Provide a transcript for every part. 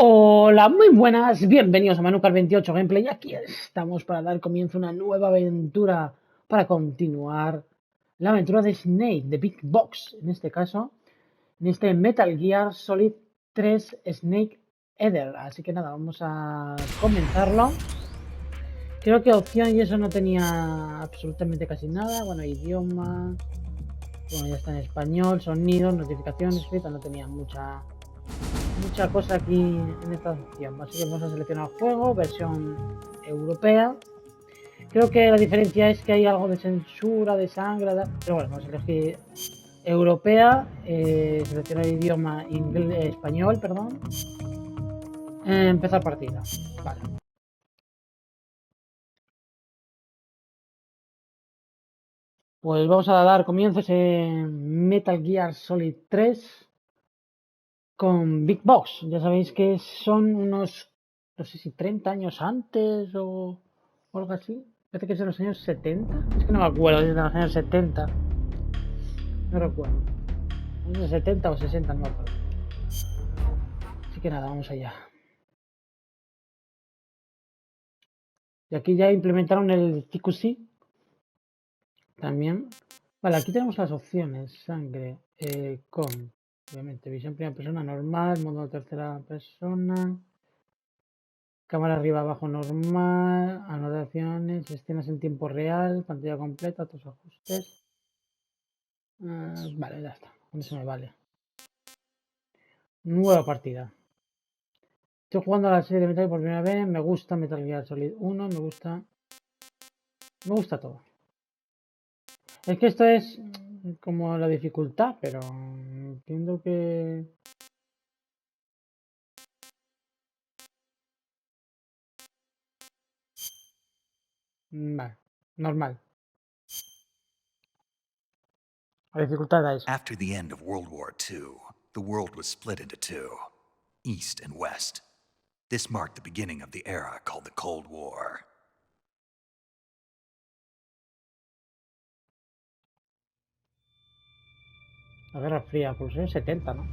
Hola, muy buenas, bienvenidos a Manucar 28 Gameplay. Aquí estamos para dar comienzo a una nueva aventura, para continuar la aventura de Snake, de Big Box, en este caso, en este Metal Gear Solid 3 Snake Eater. Así que nada, vamos a comenzarlo. Creo que opción y eso no tenía absolutamente casi nada. Bueno, idioma, bueno, ya está en español, sonidos, notificaciones, escrita, no tenía mucha cosa aquí en esta opción. Así que vamos a seleccionar juego, versión europea. Creo que la diferencia es que hay algo de censura, de sangre, pero bueno, vamos a elegir europea, seleccionar el idioma español, perdón. Empezar partida. Vale. Pues vamos a dar comienzo a ese Metal Gear Solid 3 con Big Box. Ya sabéis que son unos, no sé si 30 años antes o algo así. Parece que es de los años 70. Es que no me acuerdo, es de los años 70. No recuerdo. Es de 70 o 60, no me acuerdo. Así que nada, vamos allá. Y aquí ya implementaron el TQC. También. Vale, aquí tenemos las opciones. Sangre, con, obviamente, visión primera persona normal, modo tercera persona. Cámara arriba abajo normal, anotaciones, escenas en tiempo real, pantalla completa, otros ajustes. Vale, ya está. Con eso me vale. Nueva partida. Estoy jugando a la serie de Metal Gear por primera vez. Me gusta Metal Gear Solid 1. Me gusta todo. Es que esto es como la dificultad, pero entiendo que... Vale, normal. La dificultad da eso. After the end of World War II, the world was split into two, East and West. This marked the beginning of the era called the Cold War. La Guerra Fría, por los años 70, ¿no?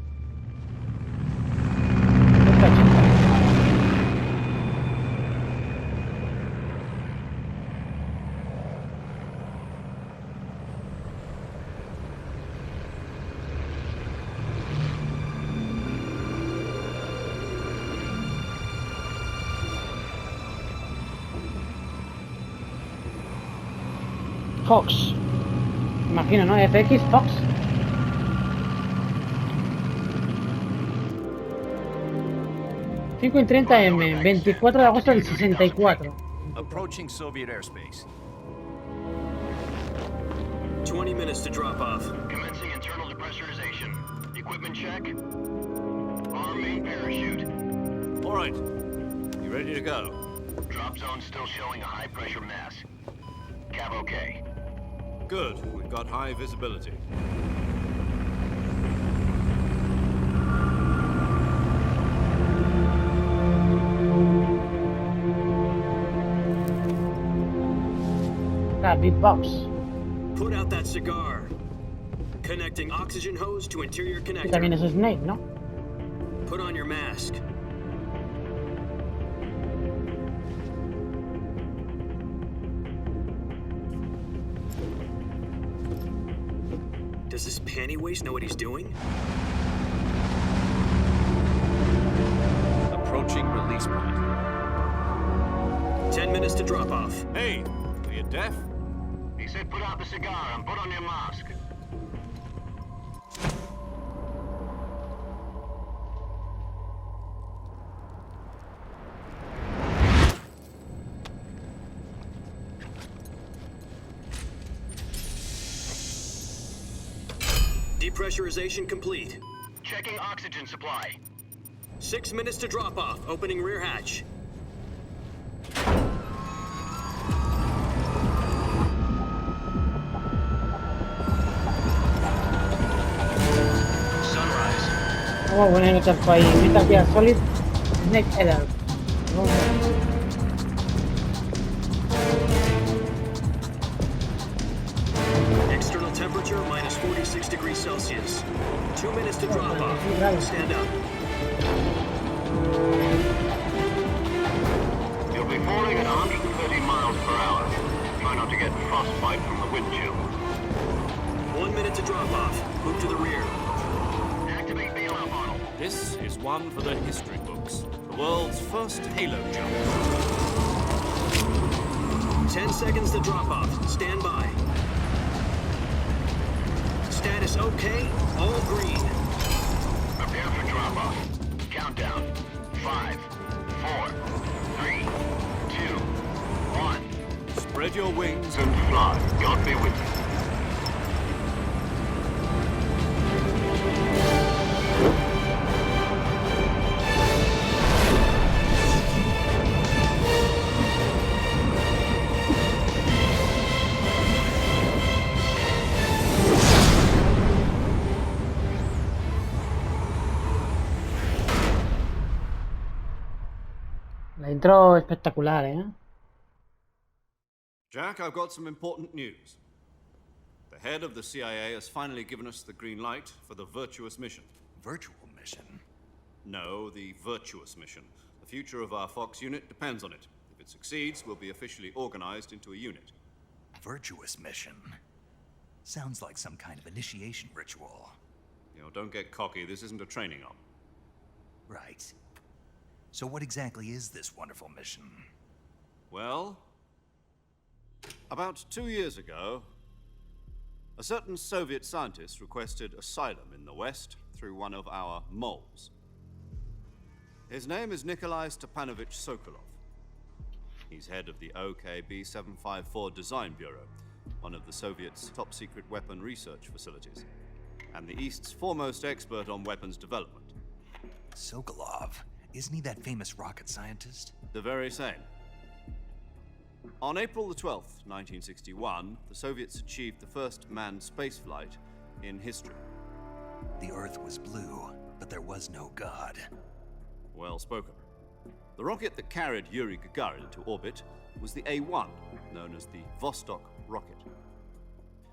Fox. Imagino, ¿no? FX Fox. y 30 M, 24 de agosto del 64. Approaching Soviet airspace. 20 minutes to drop off. Commencing internal depressurization. Equipment check. Arm main parachute. All right. You ready to go? Drop zone still showing a high pressure mass. Cav okay. Good. We've got high visibility. Big Box. Put out that cigar. Connecting oxygen hose to interior Que connector. también es Snake, ¿no? Put on your mask. Does this panty waste know what he's doing? Approaching release point. 10 minutes to drop off. Hey, are you deaf? He said put out the cigar and put on your mask. Depressurization complete. Checking oxygen supply. 6 minutes to drop off. Opening rear hatch. Sunrise. Vamos a poner otras por ahí. Metal Gear Solid Snake Eater. Vamos a ver. External temperature minus 46 degrees Celsius. 2 minutes to drop off. Stand up. is one for the history books. The world's first halo jump. 10 seconds to drop off. Stand by. Status okay. All green. Prepare for drop-off. Countdown. 5, 4, 3, 2, 1. Spread your wings And fly. God be with you. La intro espectacular, ¿eh? Jack, I've got some important news. The head of the CIA has finally given us the green light for the virtuous mission. Virtual mission? No, the virtuous mission. The future of our Fox unit depends on it. If it succeeds, we'll be officially organized into a unit. Virtuous mission? Sounds like some kind of initiation ritual. You know, don't get cocky. This isn't a training op. Right. So what exactly is this wonderful mission? Well, about 2 years ago, a certain Soviet scientist requested asylum in the West through one of our moles. His name is Nikolai Stepanovich Sokolov. He's head of the OKB 754 Design Bureau, one of the Soviets' top-secret weapon research facilities, and the East's foremost expert on weapons development. Sokolov? Isn't he that famous rocket scientist? The very same. On April the 12th, 1961, the Soviets achieved the first manned spaceflight in history. The Earth was blue, but there was no God. Well spoken. The rocket that carried Yuri Gagarin to orbit was the A-1, known as the Vostok rocket.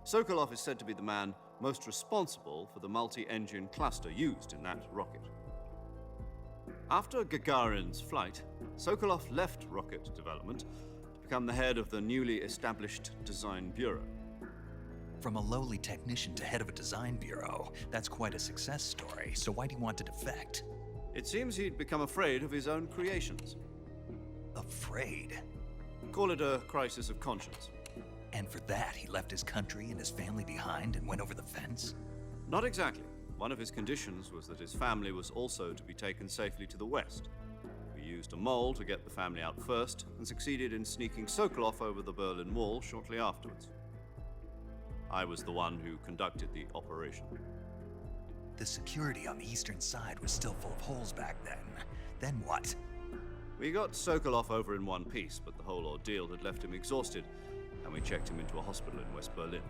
Sokolov is said to be the man most responsible for the multi-engine cluster used in that rocket. After Gagarin's flight, Sokolov left rocket development to become the head of the newly established Design Bureau. From a lowly technician to head of a design bureau, that's quite a success story, so why'd he want to defect? It seems he'd become afraid of his own creations. Afraid? Call it a crisis of conscience. And for that, he left his country and his family behind and went over the fence? Not exactly. One of his conditions was that his family was also to be taken safely to the West. We used a mole to get the family out first and succeeded in sneaking Sokolov over the Berlin Wall shortly afterwards. I was the one who conducted the operation. The security on the eastern side was still full of holes back then. Then what? We got Sokolov over in one piece, but the whole ordeal had left him exhausted, and we checked him into a hospital in West Berlin.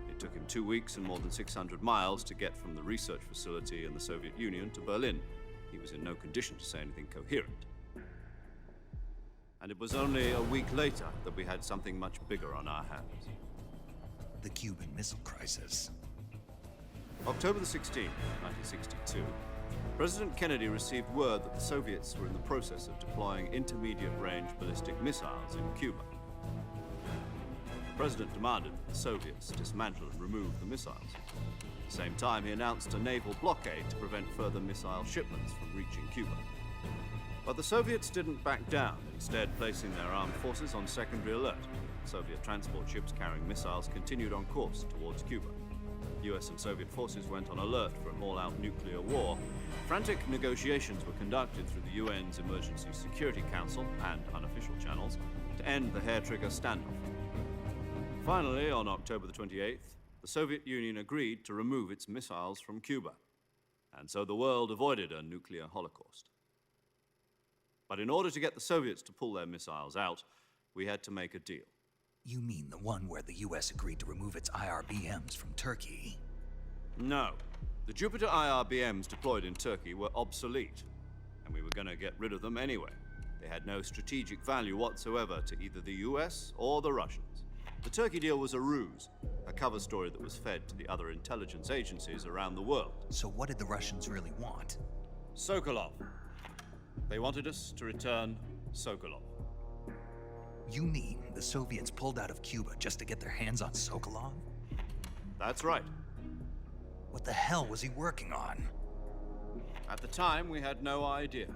It took him 2 weeks and more than 600 miles to get from the research facility in the Soviet Union to Berlin. He was in no condition to say anything coherent. And it was only a week later that we had something much bigger on our hands. The Cuban Missile Crisis. October the 16th, 1962, President Kennedy received word that the Soviets were in the process of deploying intermediate-range ballistic missiles in Cuba. The President demanded that the Soviets dismantle and remove the missiles. At the same time, he announced a naval blockade to prevent further missile shipments from reaching Cuba. But the Soviets didn't back down, instead placing their armed forces on secondary alert. Soviet transport ships carrying missiles continued on course towards Cuba. US and Soviet forces went on alert for an all-out nuclear war. Frantic negotiations were conducted through the UN's Emergency Security Council and unofficial channels to end the hair-trigger standoff. Finally, on October the 28th, the Soviet Union agreed to remove its missiles from Cuba, and so the world avoided a nuclear holocaust. But in order to get the Soviets to pull their missiles out, we had to make a deal. You mean the one where the US agreed to remove its IRBMs from Turkey? No. The Jupiter IRBMs deployed in Turkey were obsolete, and we were going to get rid of them anyway. They had no strategic value whatsoever to either the US or the Russians. The Turkey deal was a ruse, a cover story that was fed to the other intelligence agencies around the world. So what did the Russians really want? Sokolov. They wanted us to return Sokolov. You mean the Soviets pulled out of Cuba just to get their hands on Sokolov? That's right. What the hell was he working on? At the time, we had no idea.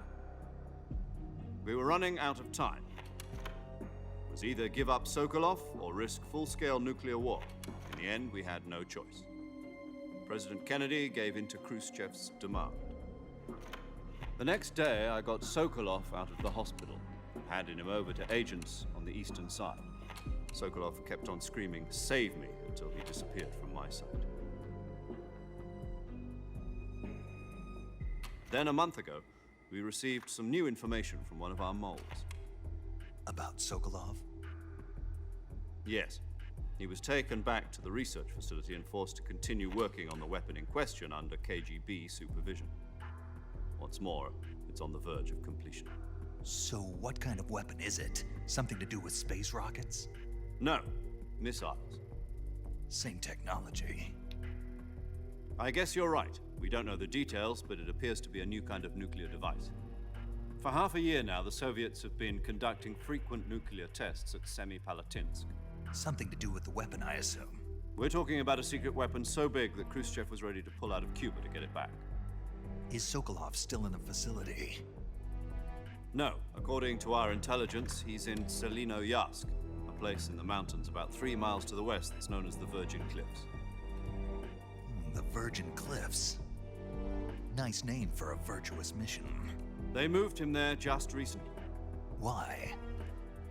We were running out of time. It was either give up Sokolov or risk full-scale nuclear war. In the end, we had no choice. President Kennedy gave in to Khrushchev's demand. The next day, I got Sokolov out of the hospital, handed him over to agents on the eastern side. Sokolov kept on screaming, "Save me," until he disappeared from my sight. Then, a month ago, we received some new information from one of our moles. About Sokolov? Yes. He was taken back to the research facility and forced to continue working on the weapon in question under KGB supervision. What's more, it's on the verge of completion. So what kind of weapon is it? Something to do with space rockets? No, missiles. Same technology. I guess you're right. We don't know the details, but it appears to be a new kind of nuclear device. For half a year now, the Soviets have been conducting frequent nuclear tests at Semipalatinsk. Something to do with the weapon, I assume. We're talking about a secret weapon so big that Khrushchev was ready to pull out of Cuba to get it back. Is Sokolov still in the facility? No, according to our intelligence, he's in Selinoyarsk, a place in the mountains about 3 miles to the west that's known as the Virgin Cliffs. The Virgin Cliffs. Nice name for a virtuous mission. They moved him there just recently. Why?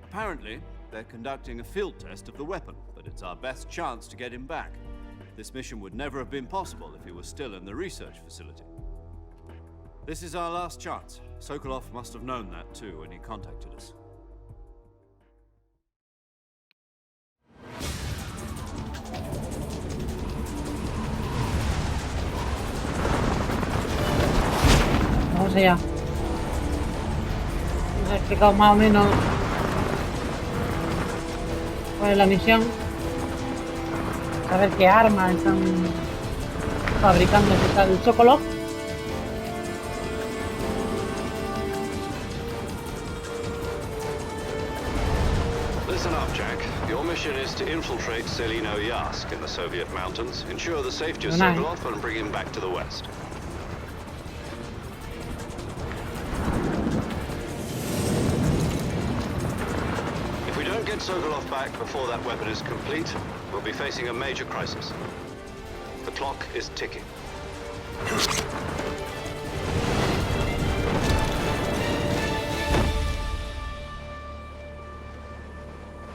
Apparently, they're conducting a field test of the weapon, but it's our best chance to get him back. This mission would never have been possible if he was still in the research facility. This is our last chance. Sokolov must have known that too when he contacted us. Vamos allá. Nos ha explicado más o menos cuál es la misión. Saber qué armas están fabricando el Sokolov. Listen up, Jack. Your mission is to infiltrate Selinoyarsk in the Soviet mountains, ensure the safety of Sokolov, and bring him back to the west. If we don't get Sokolov back before that weapon is complete, we'll be facing a major crisis. The clock is ticking.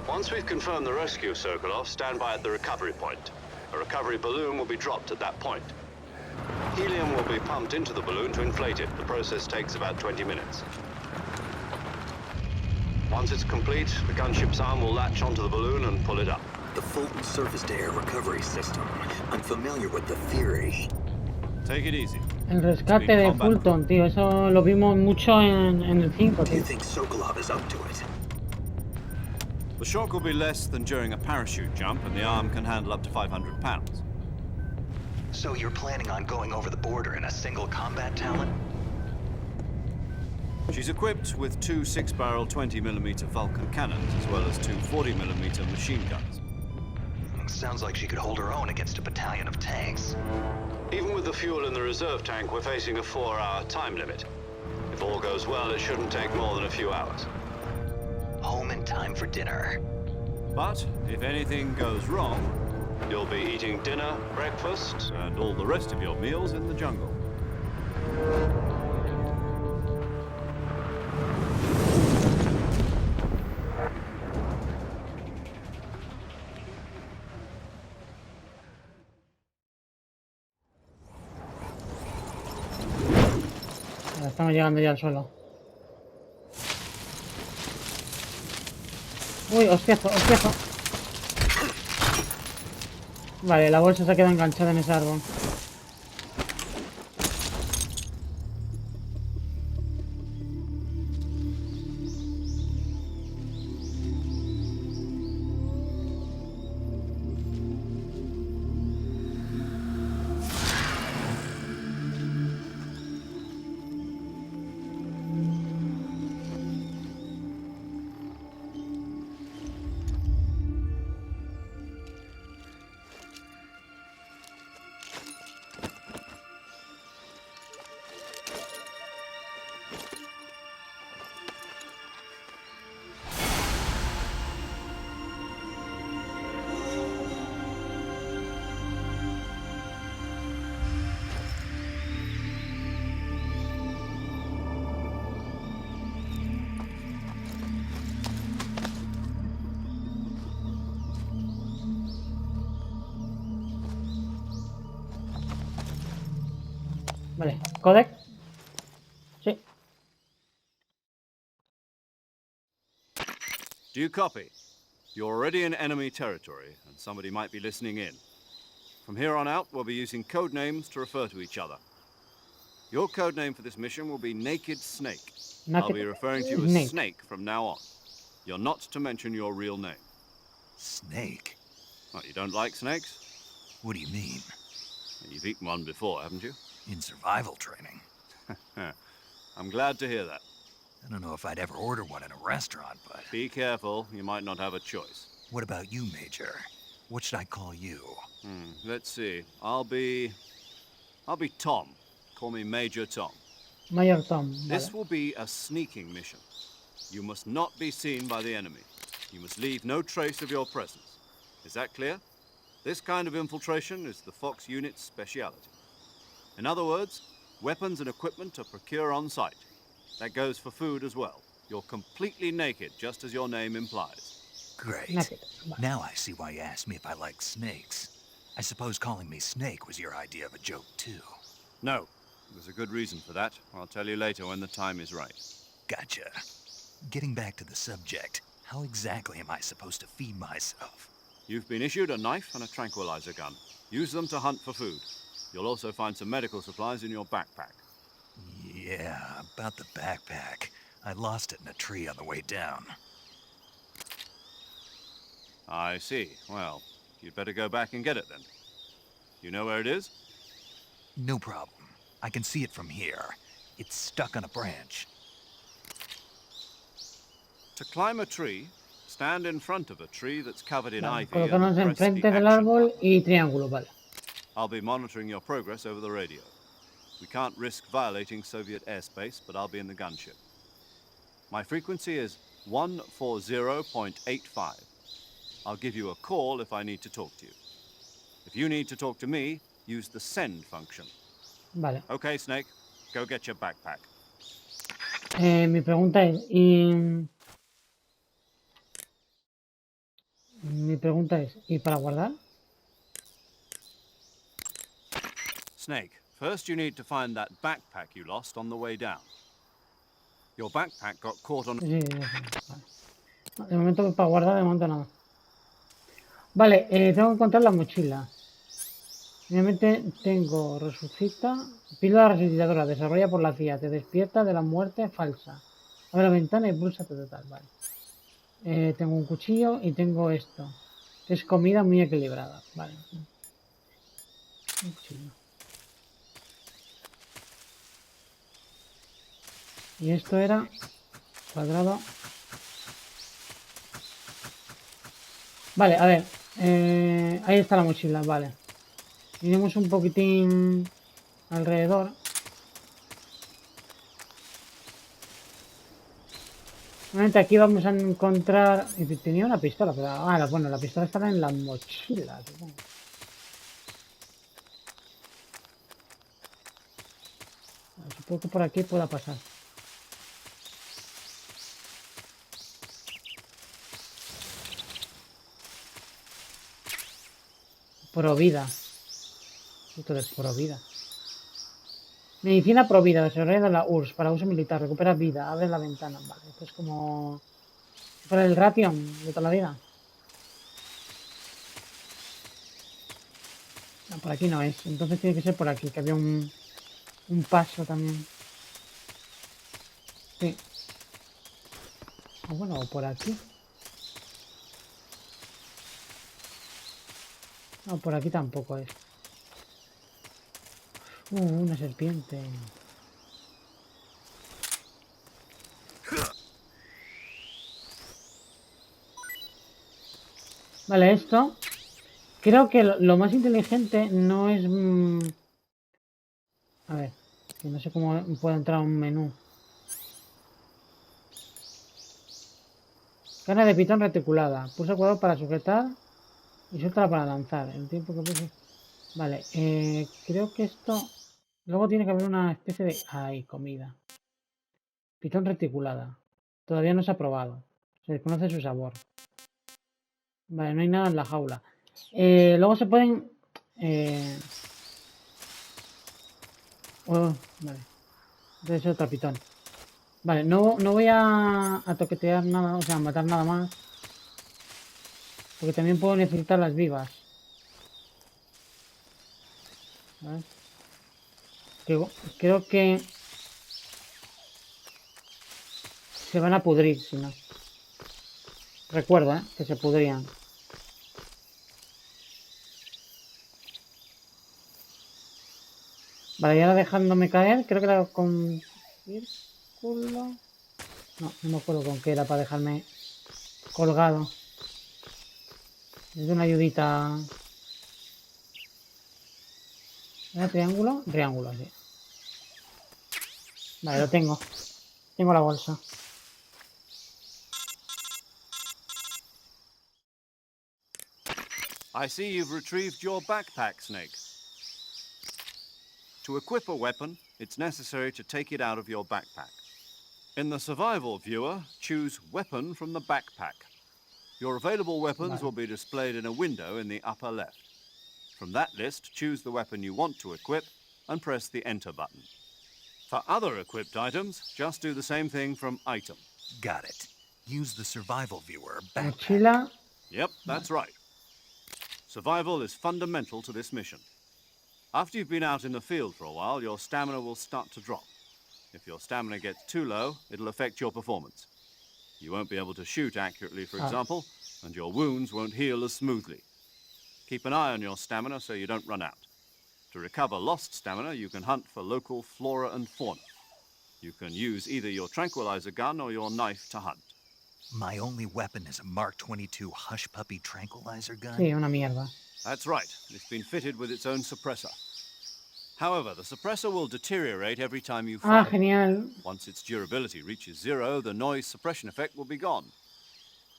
Once we've confirmed the rescue of Sokolov, stand by at the recovery point. A recovery balloon will be dropped at that point. Helium will be pumped into the balloon to inflate it. The process takes about 20 minutes. Once it's complete, the gunship's arm will latch onto the balloon and pull it up. The Fulton surface-to-air recovery system. I'm familiar with the theory. Take it easy. El rescate de Fulton, tío. Eso lo vimos mucho en el 5, Do you tío. think Sokolov is up to it? The shock will be less than during a parachute jump, and the arm can handle up to 500 pounds. So you're planning on going over the border in a single combat talent? She's equipped with 2 6-barrel 20mm Vulcan cannons, as well as 2 40mm machine guns. Sounds like she could hold her own against a battalion of tanks. Even with the fuel in the reserve tank, we're facing a 4-hour time limit. If all goes well, it shouldn't take more than a few hours. Home in time for dinner. But if anything goes wrong, You'll be eating dinner, breakfast, and all the rest of your meals in the jungle. Estamos llegando ya al suelo. Uy, hostiazo, hostiazo. Vale, la bolsa se ha quedado enganchada en ese árbol. Vale, codec. Sí. Do you copy? You're already in enemy territory, and somebody might be listening in. From here on out, we'll be using code names to refer to each other. Your code name for this mission will be Naked Snake. I'll be referring to you as Snake from now on. You're not to mention your real name. Snake? What, you don't like snakes? What do you mean? You've eaten one before, haven't you? In survival training? I'm glad to hear that. I don't know if I'd ever order one in a restaurant, but... Be careful, you might not have a choice. What about you, Major? What should I call you? Let's see. I'll be Tom. Call me Major Tom. Mayor Tom. This Vale. will be a sneaking mission. You must not be seen by the enemy. You must leave no trace of your presence. Is that clear? This kind of infiltration is the Fox unit's speciality. In other words, weapons and equipment are procured on site. That goes for food as well. You're completely naked, just as your name implies. Great. Naked. Vale. Now I see why you asked me if I like snakes. I suppose calling me Snake was your idea of a joke, too. No, there's a good reason for that. I'll tell you later when the time is right. Gotcha. Getting back to the subject, how exactly am I supposed to feed myself? You've been issued a knife and a tranquilizer gun. Use them to hunt for food. You'll also find some medical supplies in your backpack. Yeah, about the backpack. I lost it in a tree on the way down. I see. Well, you'd better go back and get it then. You know where it is? No problem. I can see it from here. It's stuck on a branch. To climb a tree, stand in front of a tree that's covered in Vale, ivy colocarnos and press the enfrente del action árbol button. y triángulo, vale. I'll be monitoring your progress over the radio. We can't risk violating Soviet airspace, but I'll be in the gunship. My frequency is 140.85. I'll give you a call if I need to talk to you. If you need to talk to me, use the send function. Vale. Okay, Snake, go get your backpack. Mi pregunta es, ¿y para guardar? Snake, first you need to find that backpack you lost on the way down. Your backpack got caught on... Sí, vale. No, de momento para guardar, de momento nada. Vale, tengo que encontrar la mochila. Obviamente tengo resucita, píldora resucitadora, desarrolla por la CIA, te despierta de la muerte falsa. Abre la ventana y pulsa total, vale. Tengo un cuchillo y tengo esto, que es comida muy equilibrada, vale. Un cuchillo. Y esto era cuadrado. Vale, a ver, ahí está la mochila, vale. Miremos un poquitín alrededor. Normalmente aquí vamos a encontrar... Tenía una pistola, pero... Ah, bueno, la pistola estaba en la mochila, supongo. Supongo que por aquí pueda pasar. Provida. Esto es Provida. Medicina Provida, desarrollada en la URSS para uso militar. Recupera vida, abre la ventana. Vale, esto es como... para el ration de toda la vida. No, por aquí no es. Entonces tiene que ser por aquí, que había un paso también. Sí. O bueno, o por aquí. No, por aquí tampoco es. Una serpiente. Vale, esto. Creo que lo más inteligente no es... A ver, que no sé cómo puedo entrar a un menú. Carne de pitón reticulada. Pulsa cuadrado para sujetar y suéltala para lanzar. El tiempo que puse... Vale, creo que esto... Luego tiene que haber una especie de... ¡Ay, comida! Pitón reticulada. Todavía no se ha probado. Se desconoce su sabor. Vale, no hay nada en la jaula. Luego se pueden... Oh, vale. De eso tapitón. Vale, no voy a toquetear nada, o sea, a matar nada más. Porque también puedo necesitar las vivas. ¿Vale? Creo que se van a pudrir, si no. Recuerda, que se pudrían. Vale, y ahora dejándome caer, creo que era con círculo. No me acuerdo con qué era para dejarme colgado. Es una ayudita. ¿Era triángulo? Triángulo, sí. Vale, lo tengo. Tengo la bolsa. I see you've retrieved your backpack, Snake. To equip a weapon, it's necessary to take it out of your backpack. In the survival viewer, choose Weapon from the backpack. Your available weapons will be displayed in a window in the upper left. From that list, choose the weapon you want to equip and press the Enter button. For other equipped items, just do the same thing from Item. Got it. Use the survival viewer backpack. Mochila. Yep, that's right. Survival is fundamental to this mission. After you've been out in the field for a while, your stamina will start to drop. If your stamina gets too low, it'll affect your performance. You won't be able to shoot accurately, for example, and your wounds won't heal as smoothly. Keep an eye on your stamina so you don't run out. To recover lost stamina, you can hunt for local flora and fauna. You can use either your tranquilizer gun or your knife to hunt. My only weapon is a Mark 22 Hush Puppy tranquilizer gun? Sí, una mierda. That's right. It's been fitted with its own suppressor. However, the suppressor will deteriorate every time you fire. Genial. Once its durability reaches 0, the noise suppression effect will be gone.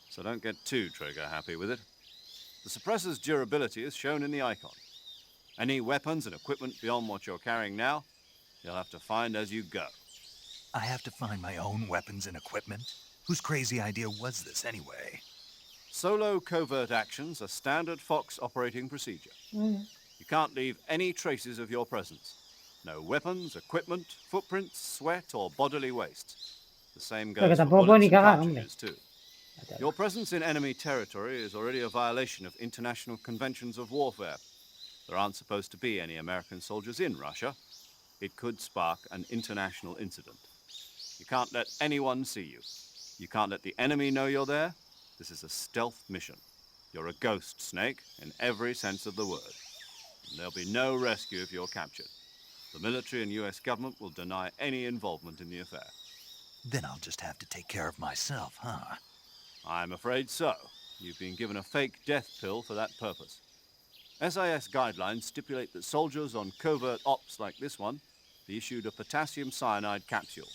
So don't get too trigger happy with it. The suppressor's durability is shown in the icon. Any weapons and equipment beyond what you're carrying now, you'll have to find as you go. I have to find my own weapons and equipment? Whose crazy idea was this anyway? Solo covert actions are standard Fox operating procedure. You can't leave any traces of your presence. No weapons, equipment, footprints, sweat, or bodily waste. The same Pero que goes for tampoco puedo ni bullets and cagar, hombre. cartridges, too. Your presence in enemy territory is already a violation of international conventions of warfare. There aren't supposed to be any American soldiers in Russia. It could spark an international incident. You can't let anyone see you. You can't let the enemy know you're there. This is a stealth mission. You're a ghost, Snake, in every sense of the word. And there'll be no rescue if you're captured. The military and US government will deny any involvement in the affair. Then I'll just have to take care of myself, huh? I'm afraid so. You've been given a fake death pill for that purpose. SIS guidelines stipulate that soldiers on covert ops like this one be issued a potassium cyanide capsule.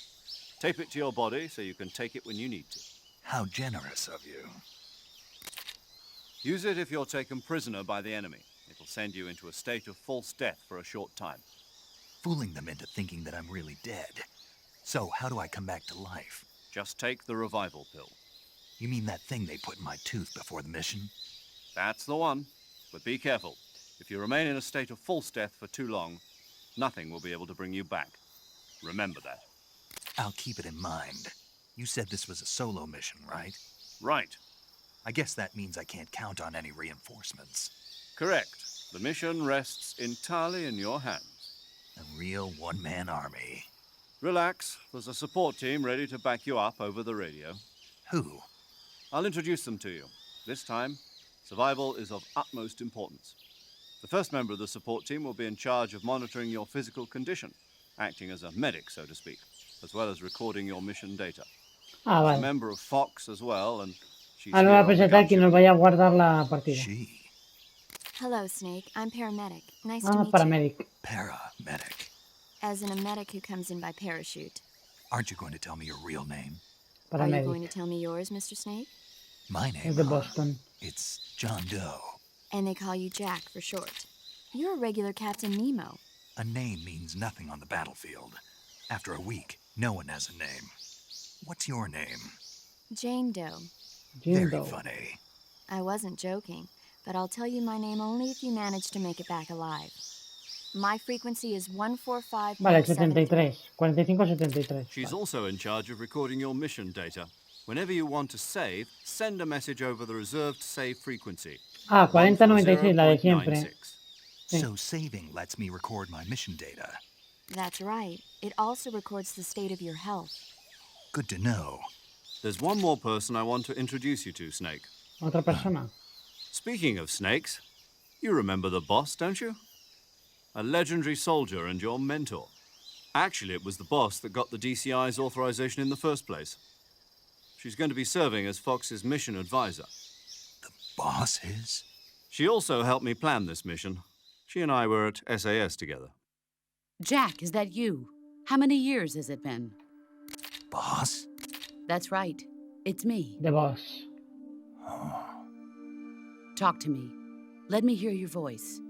Tape it to your body so you can take it when you need to. How generous of you. Use it if you're taken prisoner by the enemy. It'll send you into a state of false death for a short time. Fooling them into thinking that I'm really dead. So, how do I come back to life? Just take the revival pill. You mean that thing they put in my tooth before the mission? That's the one. But be careful. If you remain in a state of false death for too long, nothing will be able to bring you back. Remember that. I'll keep it in mind. You said this was a solo mission, right? Right. I guess that means I can't count on any reinforcements. Correct. The mission rests entirely in your hands. A real one-man army. Relax. There's a support team ready to back you up over the radio. Who? I'll introduce them to you. This time, survival is of utmost importance. The first member of the support team will be in charge of monitoring your physical condition, acting as a medic, so to speak, as well as recording your mission data. Ah, A vale. member of Fox as well, and she's Ahora here va a on the presentar quien gunship. nos vaya a guardar la partida. She. Hello, Snake. I'm paramedic. Nice to Ah, meet you. paramedic. Paramedic. As in a medic who comes in by parachute. Aren't you going to tell me your real name? Are you going Paramedic. to tell me yours, Mr. Snake? My name, Es de Boston. It's John Doe. And they call you Jack for short. You're a regular Captain Nemo. A name means nothing on the battlefield. After a week, no one has a name. What's your name? Jane Doe. Very Jindo. funny. I wasn't joking, but I'll tell you my name only if you manage to make it back alive. My frequency is 145.7. Vale, 73. 45-73. She's Vale. also in charge of recording your mission data. Whenever you want to save, send a message over the reserved save frequency. Ah, 40-96, la de siempre. 140.96. So saving lets me record my mission data. That's right. It also records the state of your health. Good to know. There's one more person I want to introduce you to, Snake. Otra persona. Speaking of snakes, you remember the boss, don't you? A legendary soldier and your mentor. Actually, it was the boss that got the DCI's authorization in the first place. She's going to be serving as Fox's mission advisor. The boss is? She also helped me plan this mission. She and I were at SAS together. Jack, is that you? How many years has it been? Boss? That's right. It's me. The boss. Talk to me. Let me hear your voice.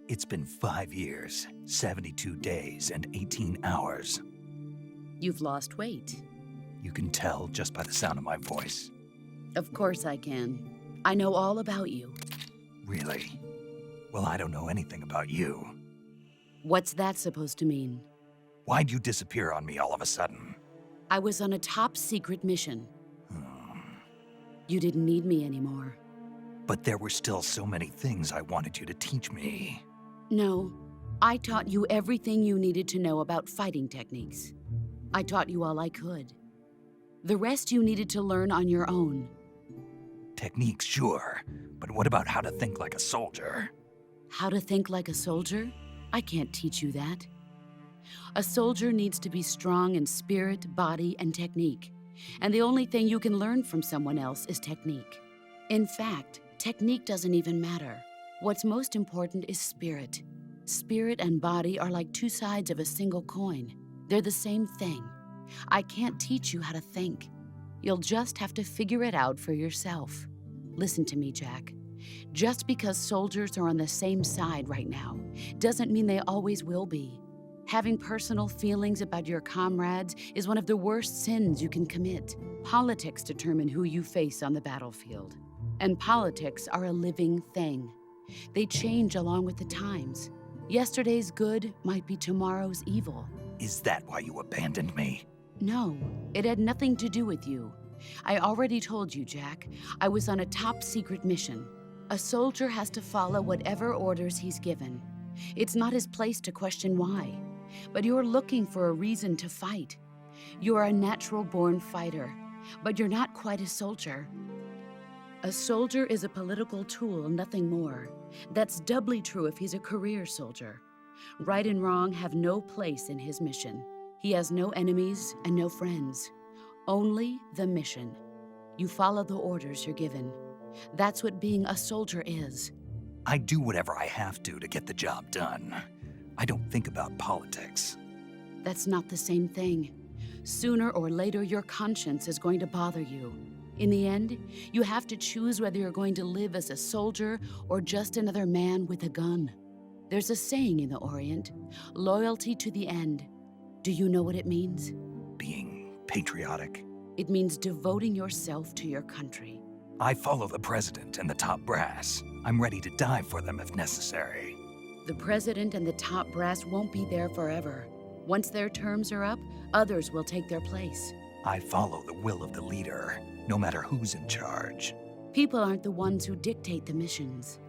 It's been 5 years, 72 days, and 18 hours. You've lost weight. You can tell just by the sound of my voice. Of course I can. I know all about you. Really? Well, I don't know anything about you. What's that supposed to mean? Why'd you disappear on me all of a sudden? I was on a top-secret mission. You didn't need me anymore. But there were still so many things I wanted you to teach me. No, I taught you everything you needed to know about fighting techniques. I taught you all I could. The rest you needed to learn on your own. Techniques, sure. But what about how to think like a soldier? How to think like a soldier? I can't teach you that. A soldier needs to be strong in spirit, body, and technique. And the only thing you can learn from someone else is technique. In fact, technique doesn't even matter. What's most important is spirit. Spirit and body are like two sides of a single coin. They're the same thing. I can't teach you how to think. You'll just have to figure it out for yourself. Listen to me, Jack. Just because soldiers are on the same side right now doesn't mean they always will be. Having personal feelings about your comrades is one of the worst sins you can commit. Politics determine who you face on the battlefield. And politics are a living thing. They change along with the times. Yesterday's good might be tomorrow's evil. Is that why you abandoned me? No, it had nothing to do with you. I already told you, Jack. I was on a top-secret mission. A soldier has to follow whatever orders he's given. It's not his place to question why. But you're looking for a reason to fight. You're a natural-born fighter, but you're not quite a soldier. A soldier is a political tool, nothing more. That's doubly true if he's a career soldier. Right and wrong have no place in his mission. He has no enemies and no friends. Only the mission. You follow the orders you're given. That's what being a soldier is. I do whatever I have to get the job done. I don't think about politics. That's not the same thing. Sooner or later, your conscience is going to bother you. In the end, you have to choose whether you're going to live as a soldier or just another man with a gun. There's a saying in the Orient, loyalty to the end. Do you know what it means? Being patriotic. It means devoting yourself to your country. I follow the president and the top brass. I'm ready to die for them if necessary. The president and the top brass won't be there forever. Once their terms are up, others will take their place. I follow the will of the leader, no matter who's in charge. People aren't the ones who dictate the missions.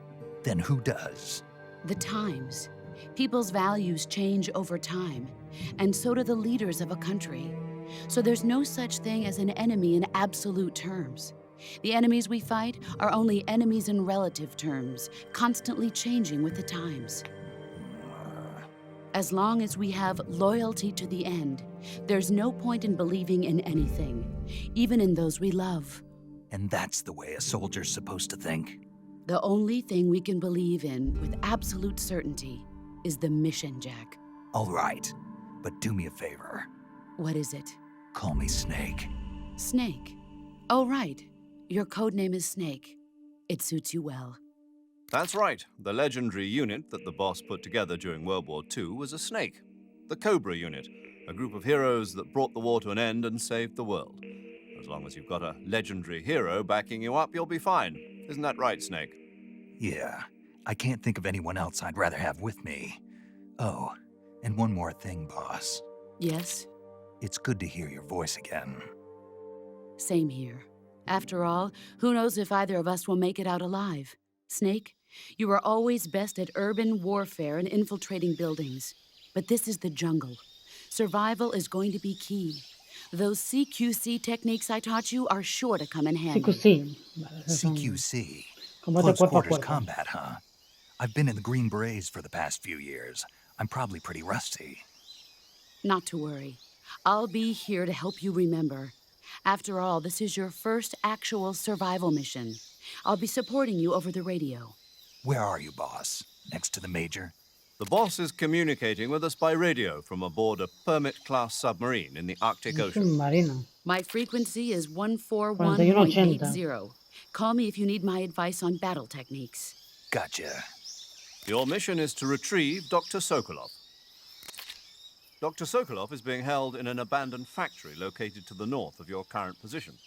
Then who does? The times. People's values change over time, and so do the leaders of a country. So there's no such thing as an enemy in absolute terms. The enemies we fight are only enemies in relative terms, constantly changing with the times. As long as we have loyalty to the end, there's no point in believing in anything, even in those we love. And that's the way a soldier's supposed to think? The only thing we can believe in with absolute certainty is the mission, Jack. All right, but do me a favor. What is it? Call me Snake. Snake. Oh, right. Your codename is Snake. It suits you well. That's right. The legendary unit that the boss put together during World War II was a snake. The Cobra unit, a group of heroes that brought the war to an end and saved the world. As long as you've got a legendary hero backing you up, you'll be fine. Isn't that right, Snake? Yeah, I can't think of anyone else I'd rather have with me. Oh, and one more thing, boss. Yes? It's good to hear your voice again. Same here. After all, who knows if either of us will make it out alive? Snake, you are always best at urban warfare and infiltrating buildings. But this is the jungle. Survival is going to be key. Those CQC techniques I taught you are sure to come in handy. CQC. Vale, esos son CQC. combate Close cuerpo a quarters cuerpo. combat, huh? I've been in the Green Berets for the past few years. I'm probably pretty rusty. Not to worry. I'll be here to help you remember. After all, this is your first actual survival mission. I'll be supporting you over the radio. Where are you, boss? Next to the Major? The boss is communicating with us by radio from aboard a Permit-class submarine in the Arctic Un Ocean. submarino. My frequency is 4180. 141.80. Call me if you need my advice on battle techniques. Gotcha. Your mission is to retrieve Dr. Sokolov. Dr. Sokolov is being held in an abandoned factory located to the north of your current position.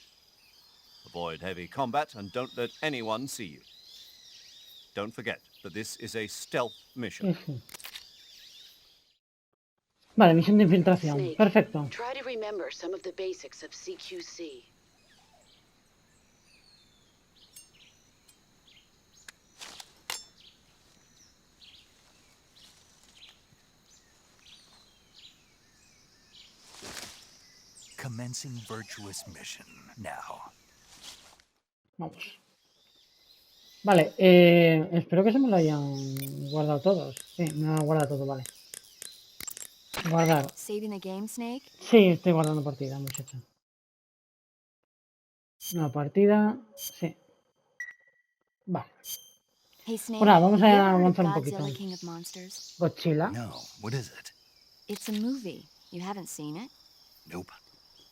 Avoid heavy combat and don't let anyone see you. Don't forget that this is a stealth mission. Vale, misión de infiltración. Snake, Perfecto. try to remember some of the basics of CQC. Commencing virtuous mission now. Vamos. Vale, espero que se me lo hayan guardado todos. Sí, me lo han guardado todo, vale. Guardar. Saving the game, Snake? Sí, estoy guardando partida, muchacho. Una partida, sí. Vale. Hey, Snake. Bueno, vamos you a ever heard of avanzar un poquito. Godzilla, King of Monsters? Godzilla. No, what is it? It's a movie. You haven't seen it? Nope.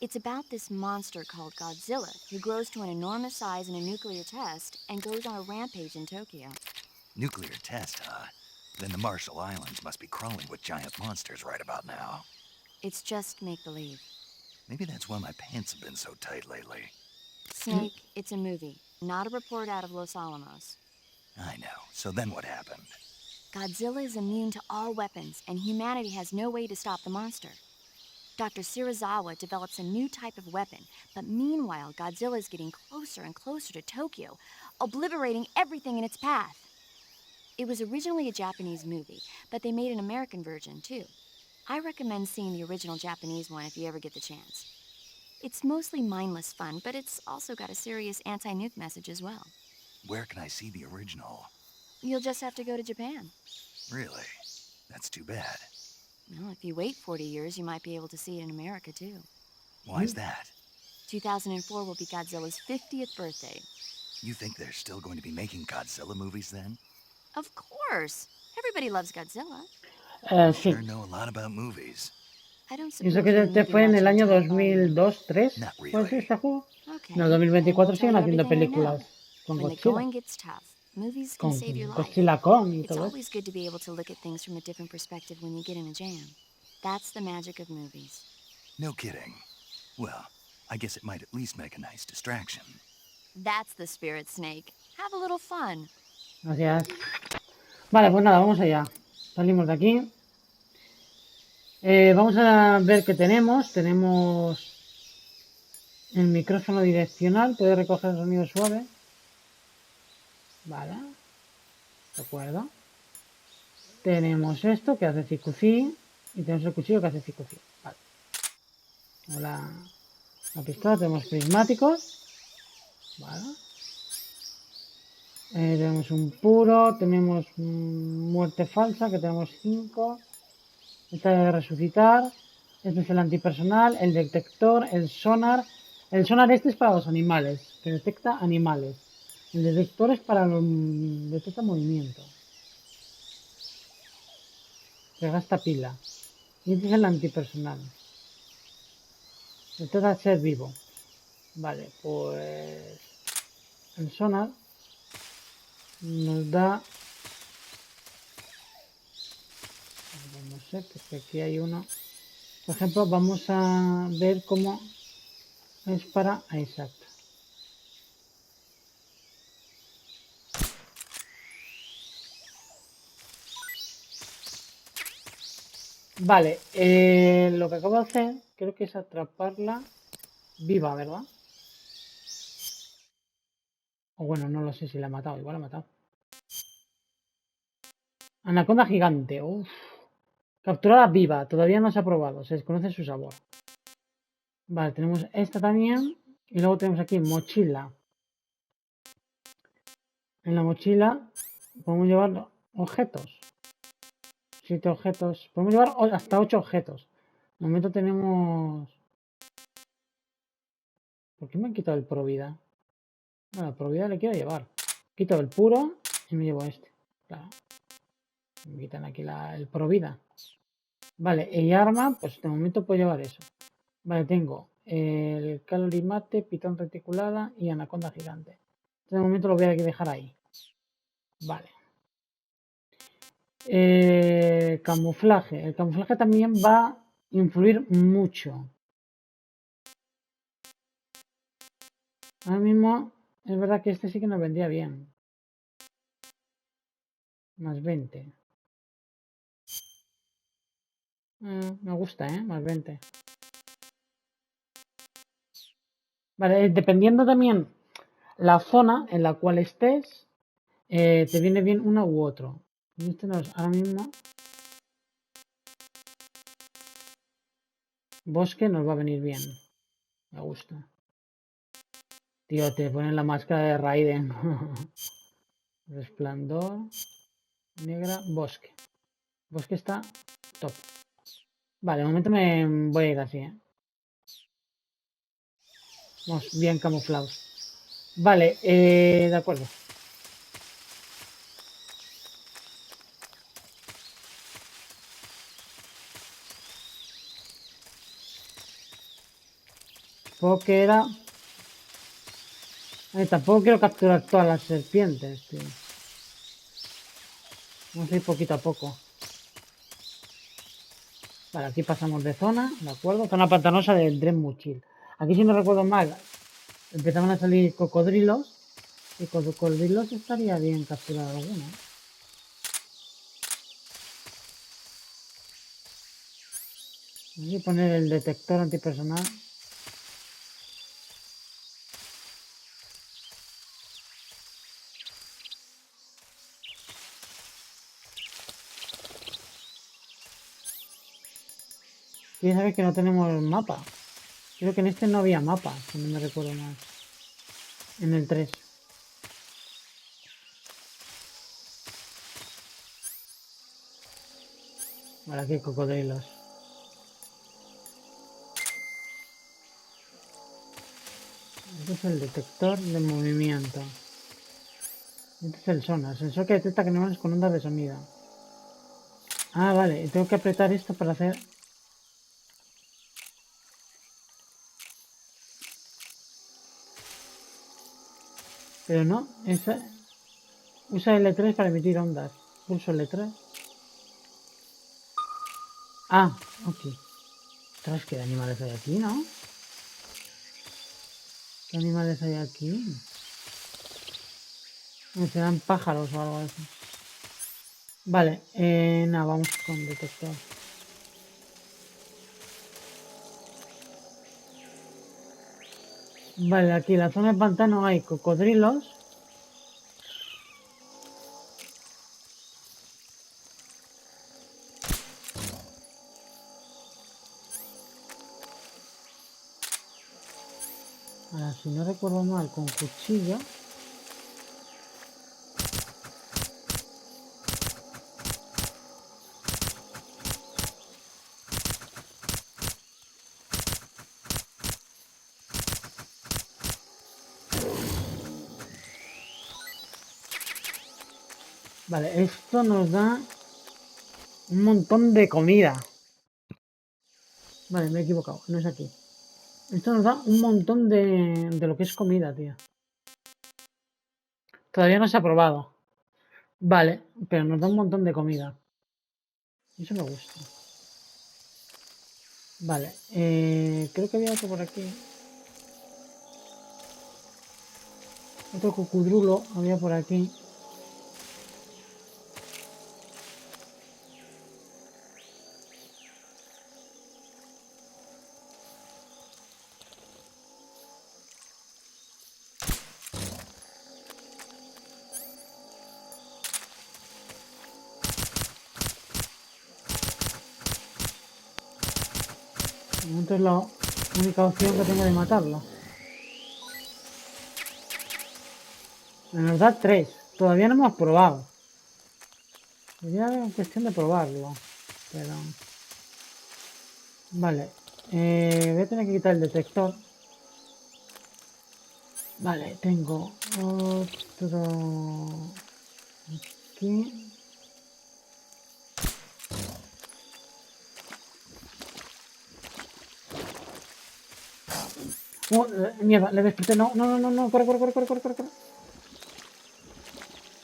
It's about this monster called Godzilla, who grows to an enormous size in a nuclear test and goes on a rampage in Tokyo. Nuclear test, huh? Then the Marshall Islands must be crawling with giant monsters right about now. It's just make-believe. Maybe that's why my pants have been so tight lately. Snake, it's a movie, not a report out of Los Alamos. I know. So then what happened? Godzilla is immune to all weapons, and humanity has no way to stop the monster. Dr. Shirazawa develops a new type of weapon, but meanwhile, Godzilla is getting closer and closer to Tokyo, obliterating everything in its path. It was originally a Japanese movie, but they made an American version, too. I recommend seeing the original Japanese one if you ever get the chance. It's mostly mindless fun, but it's also got a serious anti-nuke message as well. Where can I see the original? You'll just have to go to Japan. Really? That's too bad. Well, if you wait 40 years, you might be able to see it in America, too. Why is that? 2004 will be Godzilla's 50th birthday. You think they're still going to be making Godzilla movies then? Of course. Everybody loves Godzilla. Sí. Sure know a lot about movies. I don't Pienso suppose que you're este movie fue en el watching año type, are you? 2002-3. Not ¿Puede really. ser este juego? Okay. En el 2024 I'll tell siguen you haciendo everything I know. películas con When the Godzilla. going gets tough, movies Con can save your life. Godzilla Con y It's todo eso. always good to be able to look at things from a different perspective when you get in a jam. That's the magic of movies. No kidding. Well, I guess it might at least make a nice distraction. That's the spirit, Snake. Have a little fun. Gracias. Vale, pues nada, vamos allá. Salimos de aquí. Vamos a ver qué tenemos. Tenemos el micrófono direccional. Puede recoger el sonido suave. Vale. De acuerdo. Tenemos esto que hace CQC. Y tenemos el cuchillo que hace CQC. Vale. La pistola. Tenemos prismáticos. Vale. Tenemos un puro, tenemos muerte falsa, que tenemos 5. Esta de resucitar. Este es el antipersonal, el detector, el sonar. El sonar este es para los animales, que detecta animales. El detector es para los detecta movimiento. Que gasta pila. Y este es el antipersonal. Detecta ser vivo. Vale, pues el sonar nos da, no sé, que aquí hay uno, por ejemplo, vamos a ver cómo es para, exacto, Vale, lo que acabo de hacer creo que es atraparla viva, ¿verdad? O bueno, no lo sé si la ha matado, igual la ha matado. Anaconda gigante, uff. Capturada viva, todavía no se ha probado, se desconoce su sabor. Vale, tenemos esta también. Y luego tenemos aquí mochila. En la mochila podemos llevar objetos. 7 objetos. Podemos llevar hasta 8 objetos. De momento tenemos... ¿Por qué me han quitado el Provida? Bueno, el Provida le quiero llevar. Quito el puro y me llevo este. Claro. Me quitan aquí el Provida. Vale, y arma, pues de momento puedo llevar eso. Vale, tengo el calorimate, pitón reticulada y anaconda gigante. De momento lo voy a dejar ahí. Vale. Camuflaje. El camuflaje también va a influir mucho. Ahora mismo es verdad que este sí que nos vendría bien. Más 20. Me gusta, ¿eh? Más 20. Vale, dependiendo también la zona en la cual estés, te viene bien uno u otro. Y este no es, ahora mismo bosque nos va a venir bien. Me gusta. Tío, te ponen la máscara de Raiden. Resplandor. Negra. Bosque. Bosque está top. Vale, de momento me voy a ir así, ¿eh? Vamos bien camuflados. Vale, de acuerdo. Supongo que era... tampoco quiero capturar todas las serpientes, tío. Vamos a ir poquito a poco. Vale, aquí pasamos de zona, ¿de acuerdo? Zona pantanosa del Dren Muchil. Aquí, si no recuerdo mal, empezaban a salir cocodrilos. Y con cocodrilos estaría bien capturar alguno. Voy a poner el detector antipersonal. Quiero saber que no tenemos mapa. Creo que en este no había mapa, si no me recuerdo mal. En el 3. Vale, aquí hay cocodrilos. Este es el detector de movimiento. Este es el sonar, el sensor que detecta animales con ondas de sonido. Ah, vale, y tengo que apretar esto para hacer... Pero no, esa... Usa L3 para emitir ondas. Pulso L3. Ah, ok. Ostras, ¿qué animales hay aquí, no? ¿Qué animales hay aquí? Me serán pájaros o algo así. Vale, nada, vamos con detector. Vale, aquí en la zona del pantano hay cocodrilos. Ahora, si no recuerdo mal, con cuchillo. Vale, esto nos da un montón de comida. Vale, me he equivocado, no es aquí. Esto nos da un montón de lo que es comida, tío. Todavía no se ha probado. Vale, pero nos da un montón de comida. Eso me gusta. Vale, creo que había otro por aquí. Otro cocodrilo había por aquí. Entonces la única opción que tengo de matarlo. Nos da 3. Todavía no hemos probado. Sería cuestión de probarlo. Pero... Vale. Voy a tener que quitar el detector. Vale, tengo otro... Aquí. Mierda, le desperté. No, no, no, no, no. Corre, corre, corre, corre, corre, corre.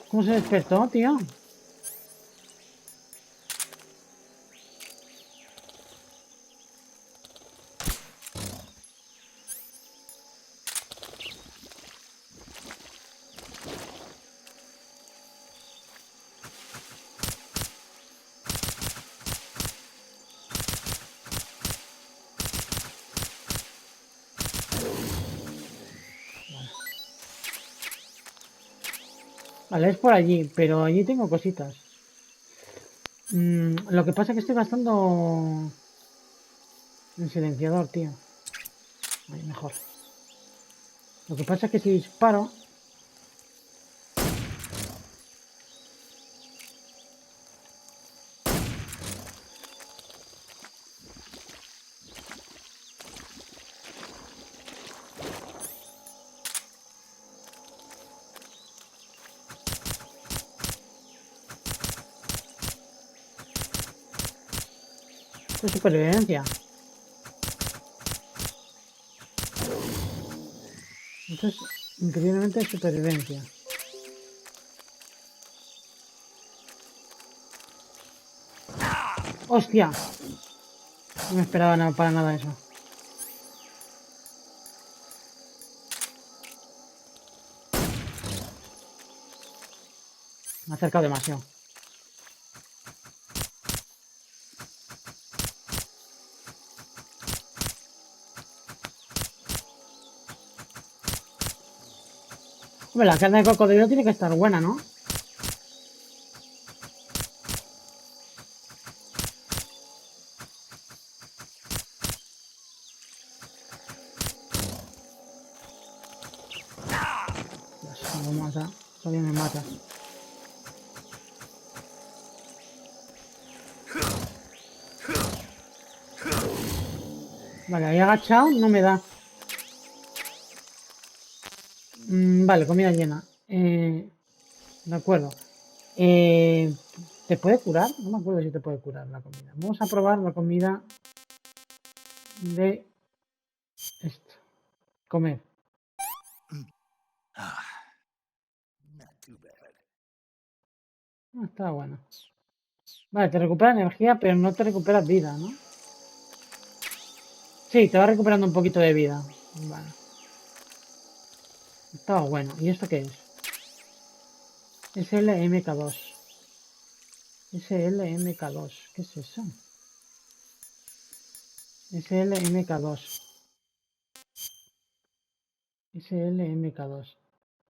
¿Cómo se despertó, tío? Vale, es por allí, pero allí tengo cositas. Lo que pasa es que estoy gastando el silenciador, tío. Ahí, mejor. Lo que pasa es que si disparo... Esto es supervivencia. Esto es increíblemente supervivencia. ¡Hostia! No me esperaba nada, para nada eso. Me ha acercado demasiado. Hombre, la carne de cocodrilo tiene que estar buena, ¿no? Dios, me lo mata. Todavía me mata. Vale, ahí agachado no me da. Vale, comida llena. De acuerdo. ¿Te puede curar? No me acuerdo si te puede curar la comida. Vamos a probar la comida de esto. Comer. Ah, está bueno. Vale, te recupera energía, pero no te recuperas vida, ¿no? Sí, te va recuperando un poquito de vida. Vale. Está bueno. ¿Y esto qué es? SLMK2. SLMK2. ¿Qué es eso? SLMK2. SLMK2.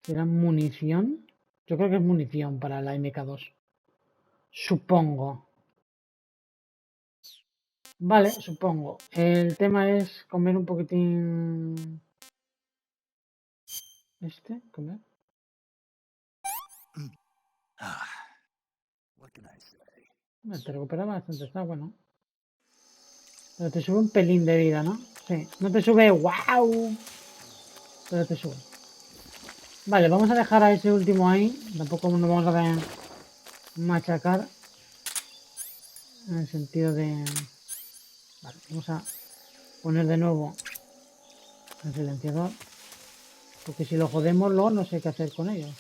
¿Será munición? Yo creo que es munición para la MK2. Supongo. Vale, supongo. El tema es comer un poquitín... comer. Te recupera bastante, está bueno. Pero te sube un pelín de vida, ¿no? Sí. No te sube wow. Pero te sube. Vale, vamos a dejar a ese último ahí. Tampoco nos vamos a machacar. En el sentido de... Vale, vamos a poner de nuevo el silenciador. Porque si lo jodemos, luego no sé qué hacer con ellos.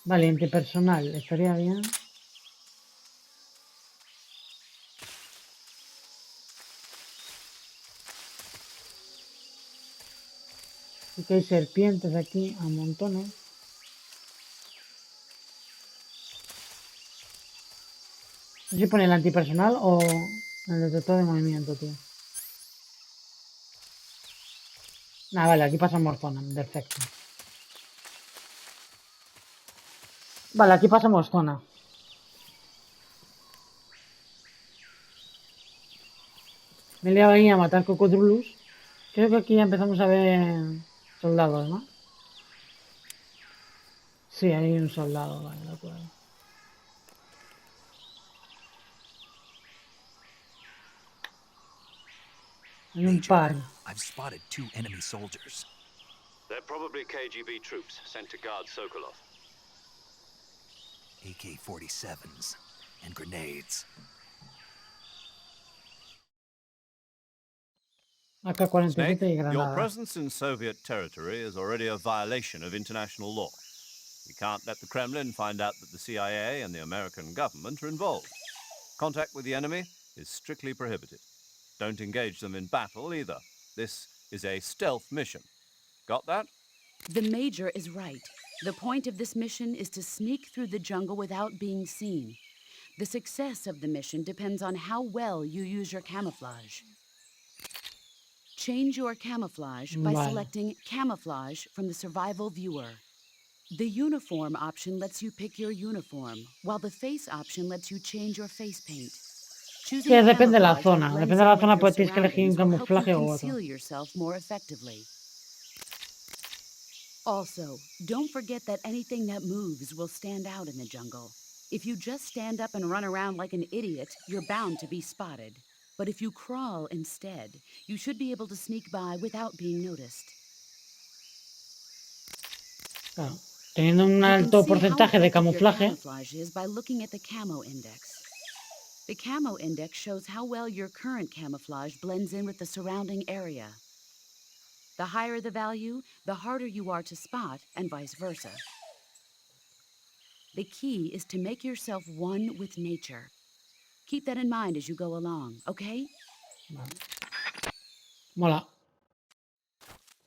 Vale, antipersonal. Estaría bien. Sí que hay serpientes aquí a montones. No sé si pone el antipersonal o el detector de movimiento, tío. Ah, vale, aquí pasamos zona. Perfecto. Vale, aquí pasamos zona. Me he liado ahí a matar cocodrilos. Creo que aquí ya empezamos a ver soldados, ¿no? Sí, hay un soldado, vale, de acuerdo. Hay un par. I've spotted 2 enemy soldiers. They're probably KGB troops sent to guard Sokolov. AK-47s and grenades. AK-47 y Your granada. presence in Soviet territory is already a violation of international law. We can't let the Kremlin find out that the CIA and the American government are involved. Contact with the enemy is strictly prohibited. Don't engage them in battle either. This is a stealth mission. Got that? The Major is right. The point of this mission is to sneak through the jungle without being seen. The success of the mission depends on how well you use your camouflage. Change your camouflage by selecting Camouflage from the Survival Viewer. The Uniform option lets you pick your uniform, while the Face option lets you change your face paint. Choosing Que depende de la camouflage zona. that blends Depende de la in with zona, your pues tienes que elegir un surroundings will help you camuflaje u otro. conceal yourself more effectively. Also, don't forget that anything that moves will stand out in the jungle. If you just stand up and run around like an idiot, you're bound to be spotted. But if you crawl instead, you should be able to sneak by without being noticed. Claro. Teniendo un alto porcentaje de camuflaje. Camouflage is by looking at the camo index. The camo index shows how well your current camouflage blends in with the surrounding area. The higher the value, the harder you are to spot, and vice versa. The key is to make yourself one with nature. Keep that in mind as you go along, okay? Vale. Mola.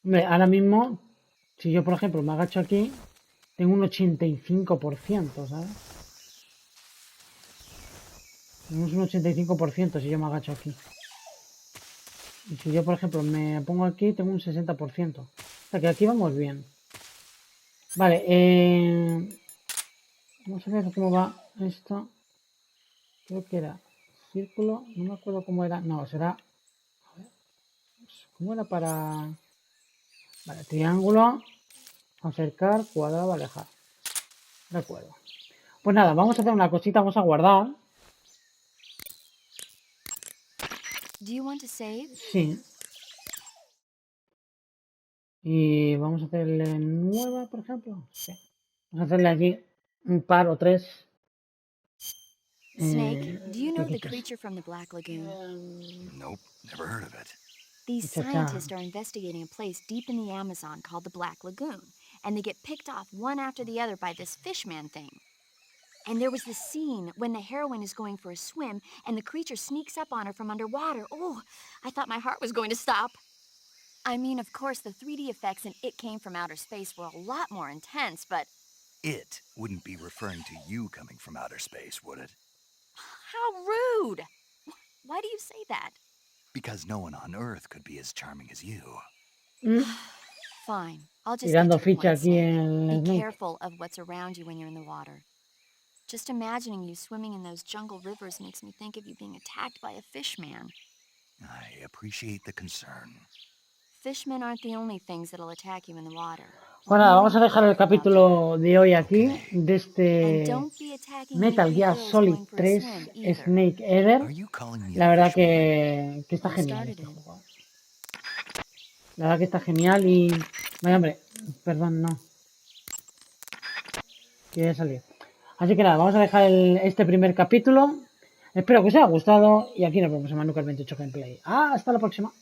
Hombre, ahora mismo, si yo por ejemplo me agacho aquí, tengo un 85%, ¿sabes? Tenemos un 85% si yo me agacho aquí. Y si yo por ejemplo me pongo aquí, tengo un 60%. O sea que aquí vamos bien. Vale, vamos a ver cómo va esto. Creo que era círculo, no me acuerdo cómo era. No, será... A ver, ¿cómo era para...? Vale, triángulo, acercar, cuadrado, alejar. De acuerdo. Pues nada, vamos a hacer una cosita, vamos a guardar. Do you want to save? Sí. Y vamos a hacerle nueva, por ejemplo. Sí. Vamos a hacerle aquí un par o tres. Snake, do you know the creature from the Black Lagoon? Nope, never heard of it. These scientists are investigating a place deep in the Amazon called the Black Lagoon, and they get picked off one after the other by this fishman thing. And there was this scene when the heroine is going for a swim, and the creature sneaks up on her from underwater. Oh, I thought my heart was going to stop. I mean, of course, the 3D effects in It Came from Outer Space were a lot more intense, but... It wouldn't be referring to you coming from outer space, would it? How rude! Why do you say that? Because no one on Earth could be as charming as you. Fine, I'll just Tirando get to the ficha point, aquí Snake. en Be el careful of what's around you when you're in the water. Just imagining you swimming in those jungle rivers makes me think of you being attacked by a fishman. I appreciate the concern. Fishmen aren't the only things that'll attack you in the water. Bueno, vamos a dejar el capítulo de hoy aquí, de este Metal Gear Solid 3 Snake Eater. La verdad que está genial este juego. La verdad que está genial y... Vaya hombre, perdón, no. Quiere salir. Así que nada, vamos a dejar este primer capítulo. Espero que os haya gustado y aquí nos vemos en Manucar 28 Gameplay. Hasta la próxima.